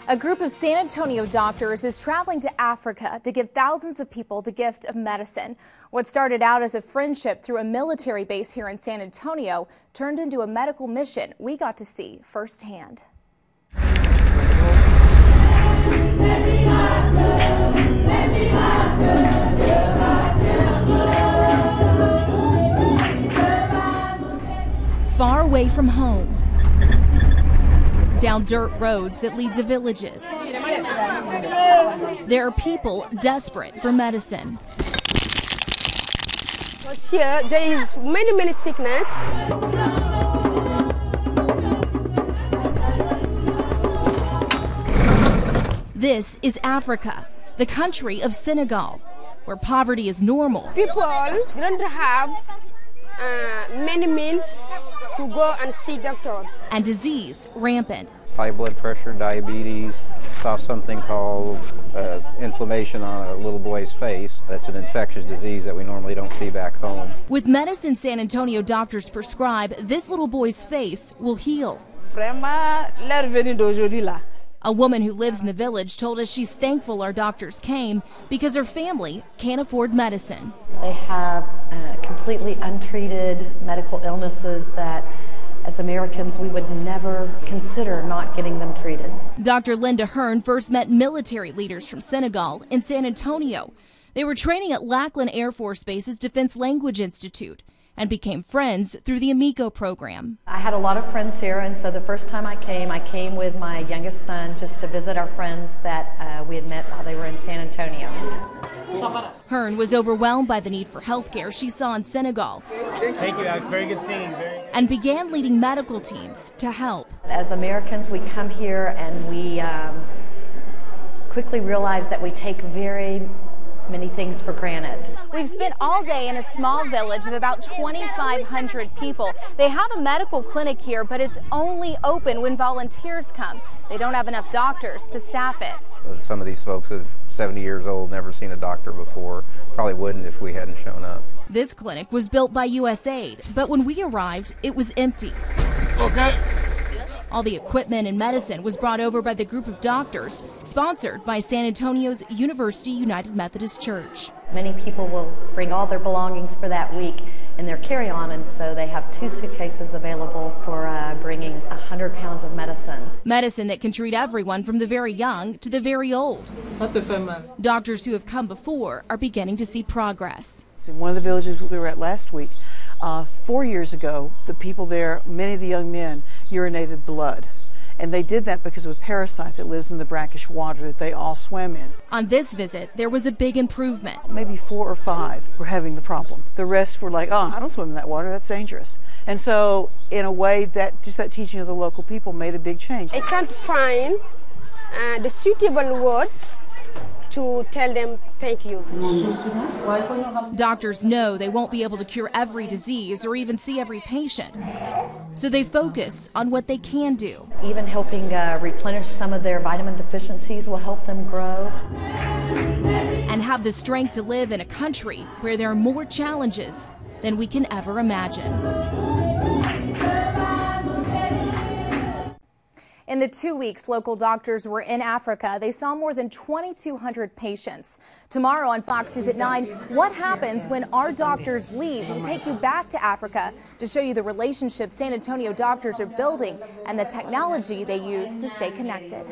A group of San Antonio doctors is traveling to Africa to give thousands of people the gift of medicine. What started out as a friendship through a military base here in San Antonio turned into a medical mission we got to see firsthand. Far away from home, down dirt roads that lead to villages, there are people desperate for medicine. Here there is many sickness. This is Africa, the country of Senegal, where poverty is normal. People don't have many means to go and see doctors. And disease rampant. High blood pressure, diabetes, saw something called inflammation on a little boy's face. That's an infectious disease that we normally don't see back home. With medicine San Antonio doctors prescribe, this little boy's face will heal. A woman who lives in the village told us she's thankful our doctors came because her family can't afford medicine. They have completely untreated medical illnesses that as Americans we would never consider not getting them treated. Dr. Linda Hearn first met military leaders from Senegal in San Antonio. They were training at Lackland Air Force Base's Defense Language Institute and became friends through the Amigo program. I had a lot of friends here, and so the first time I came with my youngest son just to visit our friends that we had met while they were in San Antonio. Hearn was overwhelmed by the need for health care she saw in Senegal. Thank you, Alex. Very good seeing. And began leading medical teams to help. As Americans, we come here and we quickly realize that we take very many things for granted. We've spent all day in a small village of about 2,500 people. They have a medical clinic here, but it's only open when volunteers come. They don't have enough doctors to staff it. Some of these folks are 70 years old, never seen a doctor before. Probably wouldn't if we hadn't shown up. This clinic was built by USAID, but when we arrived, it was empty. Okay. All the equipment and medicine was brought over by the group of doctors, sponsored by San Antonio's University United Methodist Church. Many people will bring all their belongings for that week in their carry-on, and so they have 2 suitcases available for bringing 100 pounds of medicine. Medicine that can treat everyone from the very young to the very old. Doctors who have come before are beginning to see progress. In one of the villages we were at last week, 4 years ago, the people there, many of the young men, urinated blood. And they did that because of a parasite that lives in the brackish water that they all swam in. On this visit, there was a big improvement. Maybe 4 or 5 were having the problem. The rest were like, oh, I don't swim in that water, that's dangerous. And so, in a way, that teaching of the local people made a big change. I can't find the suitable words to tell them thank you. Doctors know they won't be able to cure every disease or even see every patient, so they focus on what they can do. Even helping replenish some of their vitamin deficiencies will help them grow. And have the strength to live in a country where there are more challenges than we can ever imagine. In the 2 weeks local doctors were in Africa, they saw more than 2,200 patients. Tomorrow on Fox News at 9, what happens when our doctors leave? We'll take you back to Africa to show you the relationships San Antonio doctors are building and the technology they use to stay connected.